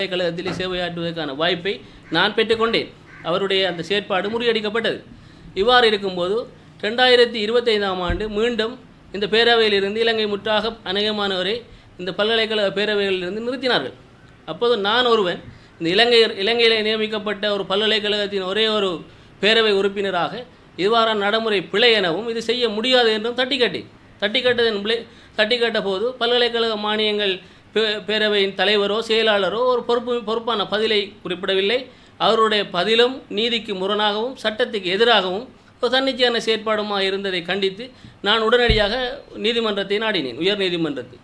கழகத்திலே சேவையாற்றுவதற்கான வாய்ப்பை நான் பெற்றுக்கொண்டேன். அவருடைய அந்த செயற்பாடு முறியடிக்கப்பட்டது. இவ்வாறு இருக்கும்போது 2025ஆம் ஆண்டு மீண்டும் இந்த பேரவையிலிருந்து இலங்கை முற்றாக அநேகமானவரை இந்த பல்கலைக்கழக பேரவைகளிலிருந்து நிறுத்தினார்கள். அப்போது நான் ஒருவன் இந்த இலங்கையில் நியமிக்கப்பட்ட ஒரு பல்கலைக்கழகத்தின் ஒரே ஒரு பேரவை உறுப்பினராக இவ்வாறான நடைமுறை பிழை எனவும் இது செய்ய முடியாது என்றும் தட்டிக்கட்ட போது பல்கலைக்கழக மானியங்கள் பேரவையின் தலைவரோ செயலாளரோ ஒரு பொறுப்பான பதிலை குறிப்பிடவில்லை. அவருடைய பதிலும் நீதிக்கு முரணாகவும் சட்டத்துக்கு எதிராகவும் ஒரு தன்னிச்சையான செயற்பாடுமாக இருந்ததை கண்டித்து நான் உடனடியாக நீதிமன்றத்தை நாடினேன், உயர் நீதிமன்றத்தை.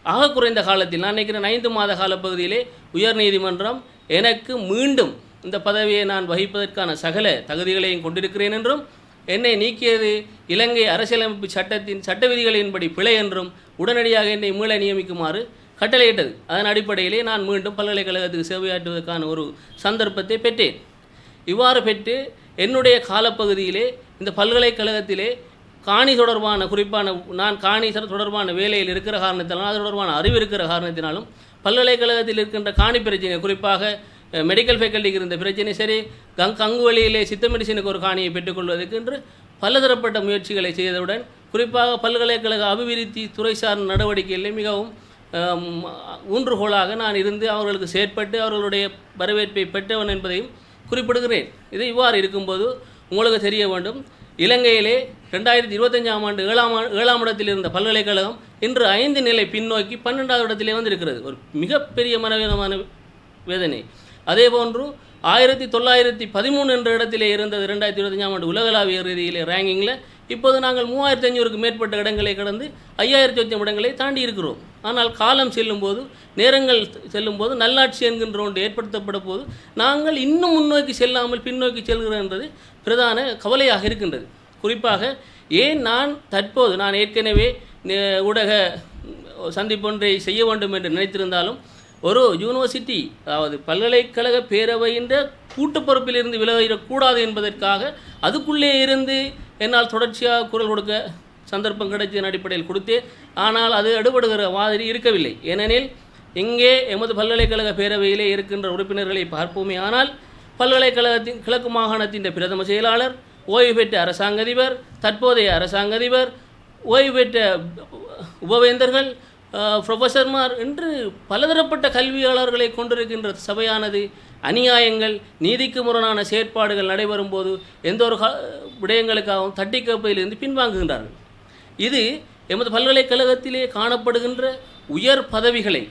ஆக குறைந்த காலத்தில் நான் நினைக்கிறேன் 5 மாத காலப்பகுதியிலே உயர் நீதிமன்றம் எனக்கு மீண்டும் இந்த பதவியை நான் வகிப்பதற்கான சகல தகுதிகளையும் கொண்டிருக்கிறேன் என்றும் என்னை நீக்கியது இலங்கை அரசியலமைப்பு சட்டத்தின் சட்ட விதிகளின்படி பிழை என்றும் உடனடியாக என்னை மீள நியமிக்குமாறு கட்டளையிட்டது. அதன் அடிப்படையிலே நான் மீண்டும் பல்கலைக்கழகத்துக்கு சேவையாற்றுவதற்கான ஒரு சந்தர்ப்பத்தை பெற்றேன். இவ்வாறு பெற்று என்னுடைய காலப்பகுதியிலே இந்த பல்கலைக்கழகத்திலே காணி தொடர்பான நான் காணி தொடர்பான வேலையில் இருக்கிற காரணத்தினாலும் அது தொடர்பான அறிவு இருக்கிற காரணத்தினாலும் பல்கலைக்கழகத்தில் இருக்கின்ற காணி பிரச்சனை, குறிப்பாக மெடிக்கல் ஃபேக்கல்ட்டிக்கு இருந்த பிரச்சனை, சரி கங்குவழியிலே சித்த மெடிசினுக்கு ஒரு காணியை பெற்றுக்கொள்வதற்கு என்று பலதரப்பட்ட முயற்சிகளை செய்தவுடன் குறிப்பாக பல்கலைக்கழக அபிவிருத்தி துறை சார்ந்த நடவடிக்கைகளிலே மிகவும் ஊன்றுகோலாக நான் இருந்து அவர்களுக்கு செயற்பட்டு அவர்களுடைய வரவேற்பை பெற்றவன் என்பதையும் குறிப்பிடுகிறேன். இது இவ்வாறு இருக்கும்போது உங்களுக்கு தெரிய வேண்டும், இலங்கையிலே 2025ஆம் ஆண்டு 7ஆம் இடத்தில் இருந்த பல்கலைக்கழகம் இன்று 5 நிலை பின்னோக்கி 12வது இடத்திலே வந்திருக்கிறது. ஒரு மிகப்பெரிய மனவேதமான வேதனை. அதேபோன்று 1913 என்ற இடத்திலே இருந்தது 2025ஆம் ஆண்டு உலகளாவிய ரீதியிலே ரேங்கிங்கில். இப்போது நாங்கள் 3500க்கு மேற்பட்ட இடங்களை கடந்து 5000 இடங்களை தாண்டி இருக்கிறோம். ஆனால் காலம் செல்லும்போது, நேரங்கள் செல்லும்போது, நல்லாட்சி என்கின்ற ஒன்று ஏற்படுத்தப்பட போது நாங்கள் இன்னும் முன்னோக்கி செல்லாமல் பின்னோக்கி செல்கிறோம் என்பது பிரதான கவலையாக இருக்கின்றது. குறிப்பாக ஏன் நான் ஏற்கனவே ஊடக சந்திப்பொன்றை செய்ய வேண்டும் என்று நினைத்திருந்தாலும் ஒரு யூனிவர்சிட்டி, அதாவது பல்கலைக்கழக பேரவையின் கூட்டு பொறுப்பிலிருந்து விலகிடக்கூடாது என்பதற்காக அதுக்குள்ளே இருந்து என்னால் தொடர்ச்சியாக குரல் கொடுக்க சந்தர்ப்பம் கிடைச்சதன் அடிப்படையில் கொடுத்தேன். ஆனால் அது எடுபடுகிற மாதிரி இருக்கவில்லை. ஏனெனில் இங்கே எமது பல்கலைக்கழக பேரவையிலே இருக்கின்ற உறுப்பினர்களை பார்ப்போமே ஆனால் பல்கலைக்கழகத்தின் கிழக்கு மாகாணத்தின் பிரதம செயலாளர், ஓய்வு பெற்ற அரசாங்க அதிபர், தற்போதைய அரசாங்க அதிபர், ஓய்வு பெற்ற உபவேந்தர்கள், ப்ரொஃபஸர்மார் என்று பலதரப்பட்ட கல்வியாளர்களை கொண்டிருக்கின்ற சபையானது அநியாயங்கள், நீதிக்கு முரணான செயற்பாடுகள் நடைபெறும் போது எந்த ஒரு விடயங்களுக்காகவும் தட்டி கேட்பதிலிருந்து பின்வாங்குகின்றார்கள். இது எமது பல்கலைக்கழகத்திலே காணப்படுகின்ற உயர் பதவிகளை